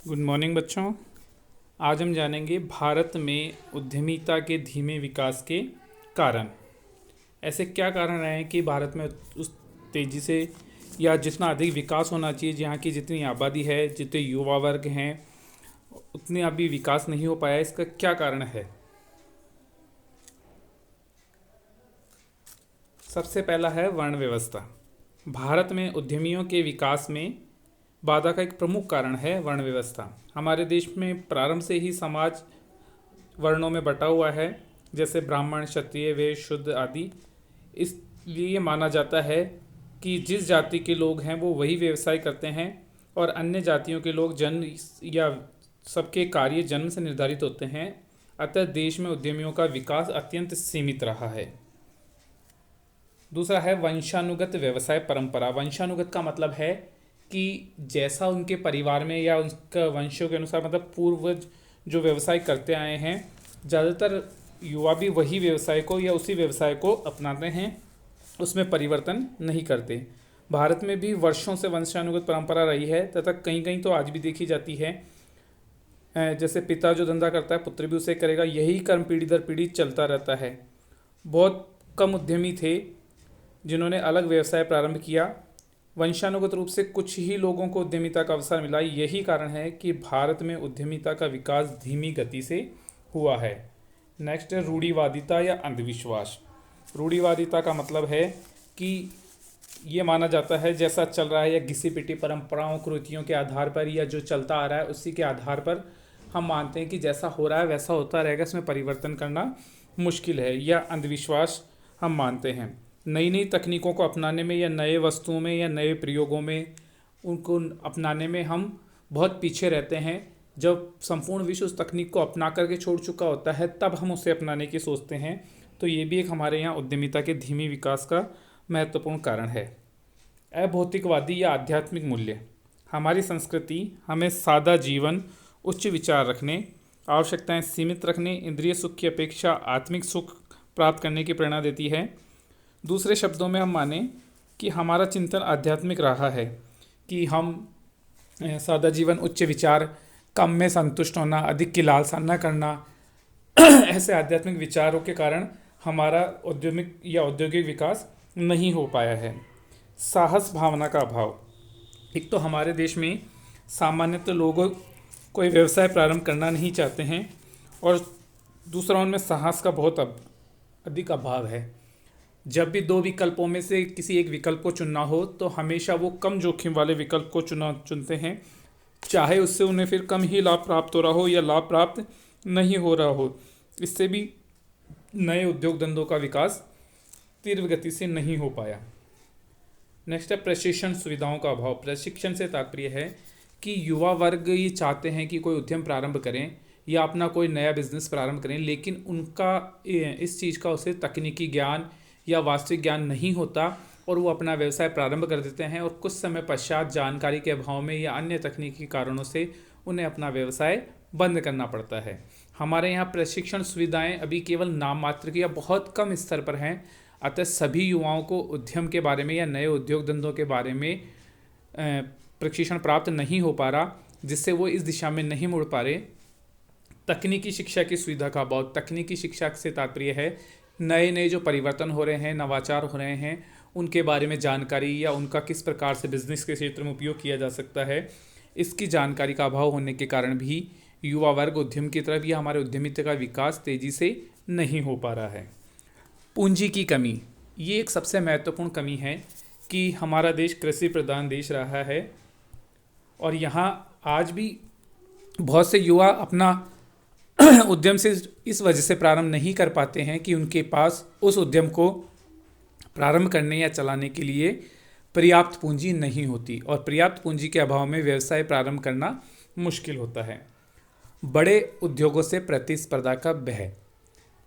Good morning बच्चों। आज हम जानेंगे भारत में उद्यमिता के धीमे विकास के कारण। ऐसे क्या कारण रहे हैं कि भारत में उस तेज़ी से या जितना अधिक विकास होना चाहिए, जहाँ की जितनी आबादी है, जितने युवा वर्ग हैं, उतने अभी विकास नहीं हो पाया। इसका क्या कारण है? सबसे पहला है वर्ण व्यवस्था। भारत में उद्यमियों के विकास में बाधा का एक प्रमुख कारण है वर्ण व्यवस्था। हमारे देश में प्रारंभ से ही समाज वर्णों में बटा हुआ है, जैसे ब्राह्मण, क्षत्रिय, वैश्य, शूद्र आदि। इसलिए माना जाता है कि जिस जाति के लोग हैं वो वही व्यवसाय करते हैं और अन्य जातियों के लोग जन्म या सबके कार्य जन्म से निर्धारित होते हैं। अतः देश में उद्यमियों का विकास अत्यंत सीमित रहा है। दूसरा है वंशानुगत व्यवसाय परंपरा। वंशानुगत का मतलब है कि जैसा उनके परिवार में या उनका वंशों के अनुसार, मतलब पूर्वज जो व्यवसाय करते आए हैं, ज़्यादातर युवा भी वही व्यवसाय को या उसी व्यवसाय को अपनाते हैं, उसमें परिवर्तन नहीं करते। भारत में भी वर्षों से वंशानुगत परंपरा रही है तथा कहीं कहीं तो आज भी देखी जाती है। जैसे पिता जो धंधा करता है, पुत्र भी उसे करेगा। यही कर्म पीढ़ी दर पीढ़ी चलता रहता है। बहुत कम उद्यमी थे जिन्होंने अलग व्यवसाय प्रारंभ किया। वंशानुगत रूप से कुछ ही लोगों को उद्यमिता का अवसर मिला। यही कारण है कि भारत में उद्यमिता का विकास धीमी गति से हुआ है। नेक्स्ट है रूढ़िवादिता या अंधविश्वास। रूढ़िवादिता का मतलब है कि ये माना जाता है जैसा चल रहा है या घिसी पिटी परंपराओं, कुरीतियों के आधार पर या जो चलता आ रहा है उसी के आधार पर हम मानते हैं कि जैसा हो रहा है वैसा होता रहेगा, इसमें परिवर्तन करना मुश्किल है। या अंधविश्वास हम मानते हैं नई नई तकनीकों को अपनाने में या नए वस्तुओं में या नए प्रयोगों में उनको अपनाने में हम बहुत पीछे रहते हैं। जब संपूर्ण विश्व उस तकनीक को अपना करके छोड़ चुका होता है तब हम उसे अपनाने की सोचते हैं। तो ये भी एक हमारे यहाँ उद्यमिता के धीमी विकास का महत्वपूर्ण कारण है। अभौतिकवादी या आध्यात्मिक मूल्य। हमारी संस्कृति हमें सादा जीवन, उच्च विचार रखने, आवश्यकताएं सीमित रखने, इंद्रिय सुख की अपेक्षा आत्मिक सुख प्राप्त करने की प्रेरणा देती है। दूसरे शब्दों में हम माने कि हमारा चिंतन आध्यात्मिक रहा है कि हम सादा जीवन, उच्च विचार, कम में संतुष्ट होना, अधिक की लालसा न करना, ऐसे आध्यात्मिक विचारों के कारण हमारा उद्यमिक या औद्योगिक विकास नहीं हो पाया है। साहस भावना का अभाव। एक तो हमारे देश में सामान्यतः लोग कोई व्यवसाय प्रारंभ करना नहीं चाहते हैं और दूसरा उनमें साहस का बहुत अधिक अभाव है। जब भी दो विकल्पों में से किसी एक विकल्प को चुनना हो तो हमेशा वो कम जोखिम वाले विकल्प को चुनते हैं, चाहे उससे उन्हें फिर कम ही लाभ प्राप्त हो रहा हो या लाभ प्राप्त नहीं हो रहा हो। इससे भी नए उद्योग धंधों का विकास तीव्र गति से नहीं हो पाया। नेक्स्ट है प्रशिक्षण सुविधाओं का अभाव। प्रशिक्षण से तात्पर्य है कि युवा वर्ग ये चाहते हैं कि कोई उद्यम प्रारंभ करें या अपना कोई नया बिजनेस प्रारंभ करें, लेकिन उनका इस चीज़ का उसे तकनीकी ज्ञान या वास्तविक ज्ञान नहीं होता और वो अपना व्यवसाय प्रारंभ कर देते हैं और कुछ समय पश्चात जानकारी के अभाव में या अन्य तकनीकी कारणों से उन्हें अपना व्यवसाय बंद करना पड़ता है। हमारे यहाँ प्रशिक्षण सुविधाएं अभी केवल नाम मात्र की या बहुत कम स्तर पर हैं। अतः सभी युवाओं को उद्यम के बारे में या नए उद्योग धंधों के बारे में प्रशिक्षण प्राप्त नहीं हो पा रहा, जिससे वो इस दिशा में नहीं मुड़ पा रहे। तकनीकी शिक्षा की सुविधा का अभाव। तकनीकी शिक्षा से तात्पर्य है नए नए जो परिवर्तन हो रहे हैं, नवाचार हो रहे हैं, उनके बारे में जानकारी या उनका किस प्रकार से बिजनेस के क्षेत्र में उपयोग किया जा सकता है, इसकी जानकारी का अभाव होने के कारण भी युवा वर्ग उद्यम की तरफ या हमारे उद्यमिता का विकास तेज़ी से नहीं हो पा रहा है। पूंजी की कमी, ये एक सबसे महत्वपूर्ण कमी है कि हमारा देश कृषि प्रधान देश रहा है और यहाँ आज भी बहुत से युवा अपना उद्यम से इस वजह से प्रारंभ नहीं कर पाते हैं कि उनके पास उस उद्यम को प्रारंभ करने या चलाने के लिए पर्याप्त पूंजी नहीं होती और पर्याप्त पूंजी के अभाव में व्यवसाय प्रारंभ करना मुश्किल होता है। बड़े उद्योगों से प्रतिस्पर्धा का भय।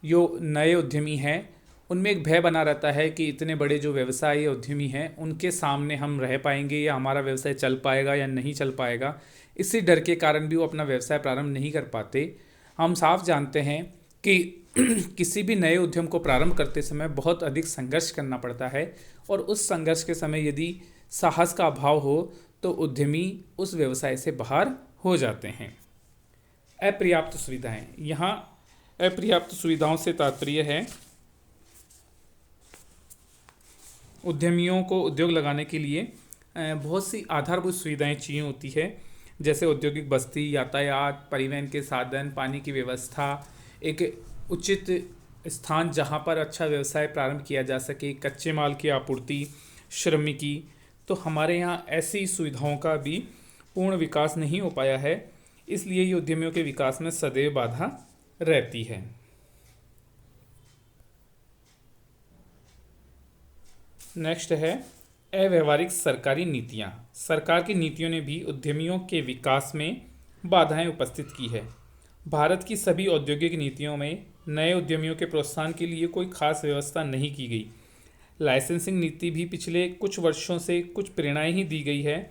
जो नए उद्यमी हैं उनमें एक भय बना रहता है कि इतने बड़े जो व्यवसाय या उद्यमी हैं उनके सामने हम रह पाएंगे या हमारा व्यवसाय चल पाएगा या नहीं चल पाएगा। इसी डर के कारण भी वो अपना व्यवसाय प्रारंभ नहीं कर पाते। हम साफ जानते हैं कि किसी भी नए उद्यम को प्रारंभ करते समय बहुत अधिक संघर्ष करना पड़ता है और उस संघर्ष के समय यदि साहस का अभाव हो तो उद्यमी उस व्यवसाय से बाहर हो जाते हैं। अपर्याप्त सुविधाएं, यहाँ अपर्याप्त सुविधाओं से तात्पर्य है उद्यमियों को उद्योग लगाने के लिए बहुत सी आधारभूत सुविधाएं चाहिए होती है, जैसे औद्योगिक बस्ती, यातायात, परिवहन के साधन, पानी की व्यवस्था, एक उचित स्थान जहां पर अच्छा व्यवसाय प्रारंभ किया जा सके, कच्चे माल की आपूर्ति, श्रमिकी। तो हमारे यहाँ ऐसी सुविधाओं का भी पूर्ण विकास नहीं हो पाया है, इसलिए ये उद्यमियों के विकास में सदैव बाधा रहती है। नेक्स्ट है अव्यवहारिक सरकारी नीतियाँ। सरकार की नीतियों ने भी उद्यमियों के विकास में बाधाएं उपस्थित की है। भारत की सभी औद्योगिक नीतियों में नए उद्यमियों के प्रोत्साहन के लिए कोई खास व्यवस्था नहीं की गई। लाइसेंसिंग नीति भी पिछले कुछ वर्षों से कुछ प्रेरणाएं ही दी गई है,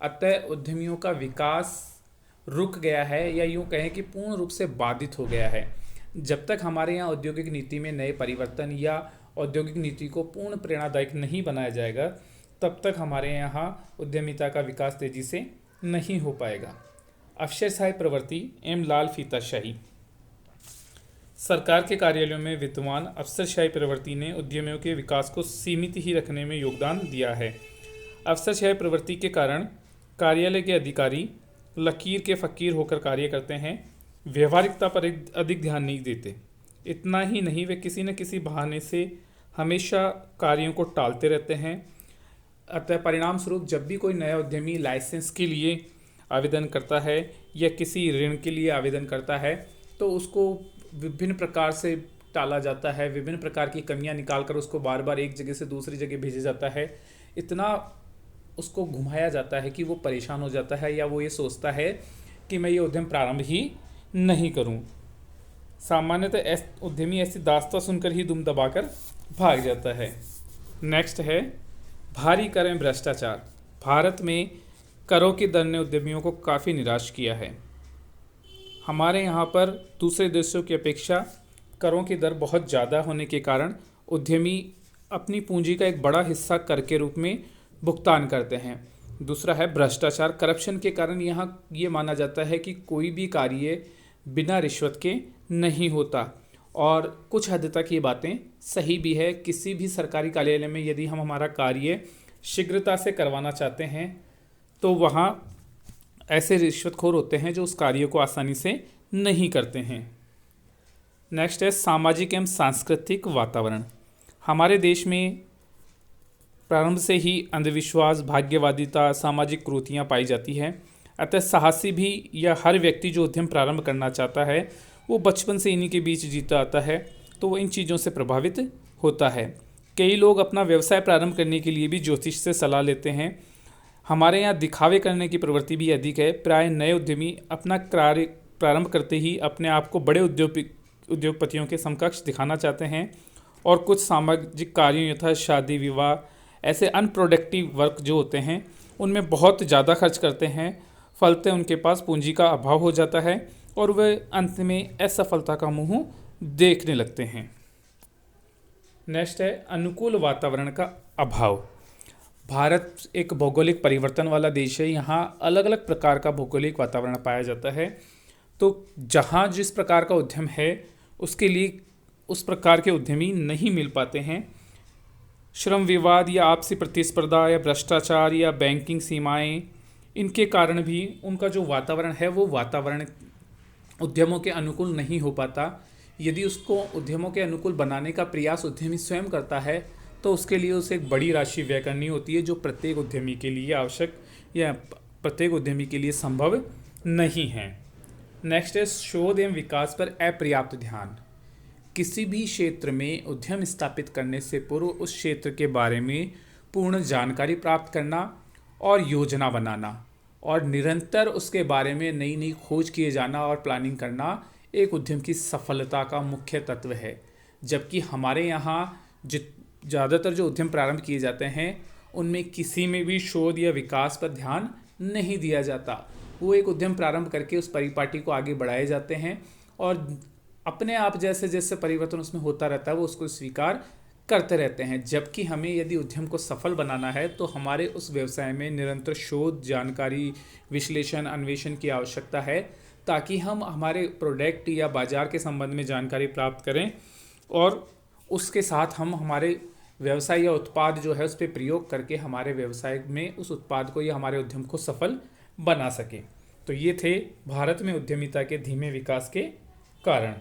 अतः उद्यमियों का विकास रुक गया है, या यूँ कहें कि पूर्ण रूप से बाधित हो गया है। जब तक हमारे यहाँ औद्योगिक नीति में नए परिवर्तन या औद्योगिक नीति को पूर्ण प्रेरणादायक नहीं बनाया जाएगा, तब तक हमारे यहाँ उद्यमिता का विकास तेजी से नहीं हो पाएगा। अफसरशाही प्रवृत्ति एवं लाल फीताशाही। सरकार के कार्यालयों में विद्यमान अफसरशाही प्रवृत्ति ने उद्यमियों के विकास को सीमित ही रखने में योगदान दिया है। अफसरशाही प्रवृत्ति के कारण कार्यालय के अधिकारी लकीर के फकीर होकर कार्य करते हैं, व्यवहारिकता पर अधिक ध्यान नहीं देते। इतना ही नहीं, वे किसी न किसी बहाने से हमेशा कार्यों को टालते रहते हैं। अतः परिणाम स्वरूप जब भी कोई नया उद्यमी लाइसेंस के लिए आवेदन करता है या किसी ऋण के लिए आवेदन करता है, तो उसको विभिन्न प्रकार से टाला जाता है, विभिन्न प्रकार की कमियां निकालकर उसको बार बार एक जगह से दूसरी जगह भेजा जाता है। इतना उसको घुमाया जाता है कि वो परेशान हो जाता है, या वो ये सोचता है कि मैं ये उद्यम प्रारंभ ही नहीं करूं। सामान्यतः उद्यमी ऐसी दास्तां सुनकर ही दुम दबाकर भाग जाता है। नेक्स्ट है भारी कर एवं भ्रष्टाचार। भारत में करों की दर ने उद्यमियों को काफ़ी निराश किया है। हमारे यहाँ पर दूसरे देशों की अपेक्षा करों की दर बहुत ज़्यादा होने के कारण उद्यमी अपनी पूंजी का एक बड़ा हिस्सा कर के रूप में भुगतान करते हैं। दूसरा है भ्रष्टाचार। करप्शन के कारण यहाँ ये माना जाता है कि कोई भी कार्य बिना रिश्वत के नहीं होता, और कुछ हद तक ये बातें सही भी है। किसी भी सरकारी कार्यालय में यदि हम हमारा कार्य शीघ्रता से करवाना चाहते हैं, तो वहाँ ऐसे रिश्वतखोर होते हैं जो उस कार्य को आसानी से नहीं करते हैं। नेक्स्ट है सामाजिक एवं सांस्कृतिक वातावरण। हमारे देश में प्रारंभ से ही अंधविश्वास, भाग्यवादिता, सामाजिक कुरीतियाँ पाई जाती हैं। अतः साहसी भी या हर व्यक्ति जो उद्यम प्रारंभ करना चाहता है वो बचपन से इन्हीं के बीच जीता आता है, तो वो इन चीज़ों से प्रभावित होता है। कई लोग अपना व्यवसाय प्रारंभ करने के लिए भी ज्योतिष से सलाह लेते हैं। हमारे यहाँ दिखावे करने की प्रवृत्ति भी अधिक है। प्राय नए उद्यमी अपना कार्य प्रारंभ करते ही अपने आप को बड़े उद्योगपतियों के समकक्ष दिखाना चाहते हैं, और कुछ सामाजिक कार्यों यथा शादी विवाह, ऐसे अनप्रोडक्टिव वर्क जो होते हैं उनमें बहुत ज़्यादा खर्च करते हैं। फलते उनके पास पूंजी का अभाव हो जाता है और वे अंत में असफलता का मुंह देखने लगते हैं। नेक्स्ट है अनुकूल वातावरण का अभाव। भारत एक भौगोलिक परिवर्तन वाला देश है। यहाँ अलग अलग प्रकार का भौगोलिक वातावरण पाया जाता है, तो जहाँ जिस प्रकार का उद्यम है उसके लिए उस प्रकार के उद्यमी नहीं मिल पाते हैं। श्रम विवाद या आपसी प्रतिस्पर्धा या भ्रष्टाचार या बैंकिंग सीमाएं, इनके कारण भी उनका जो वातावरण है वो वातावरण उद्यमों के अनुकूल नहीं हो पाता। यदि उसको उद्यमों के अनुकूल बनाने का प्रयास उद्यमी स्वयं करता है, तो उसके लिए उसे एक बड़ी राशि व्यय करनी होती है, जो प्रत्येक उद्यमी के लिए आवश्यक या प्रत्येक उद्यमी के लिए संभव नहीं है। नेक्स्ट है शोध एवं विकास पर अपर्याप्त ध्यान। किसी भी क्षेत्र में उद्यम स्थापित करने से पूर्व उस क्षेत्र के बारे में पूर्ण जानकारी प्राप्त करना और योजना बनाना, और निरंतर उसके बारे में नई नई खोज किए जाना और प्लानिंग करना एक उद्यम की सफलता का मुख्य तत्व है। जबकि हमारे यहाँ ज़्यादातर जो उद्यम प्रारंभ किए जाते हैं उनमें किसी में भी शोध या विकास पर ध्यान नहीं दिया जाता। वो एक उद्यम प्रारंभ करके उस परिपाटी को आगे बढ़ाए जाते हैं, और अपने आप जैसे जैसे परिवर्तन उसमें होता रहता है वो उसको स्वीकार करते रहते हैं। जबकि हमें यदि उद्यम को सफल बनाना है तो हमारे उस व्यवसाय में निरंतर शोध, जानकारी, विश्लेषण, अन्वेषण की आवश्यकता है, ताकि हम हमारे प्रोडक्ट या बाजार के संबंध में जानकारी प्राप्त करें और उसके साथ हम हमारे व्यवसाय या उत्पाद जो है उस पर प्रयोग करके हमारे व्यवसाय में उस उत्पाद को या हमारे उद्यम को सफल बना सकें। तो ये थे भारत में उद्यमिता के धीमे विकास के कारण।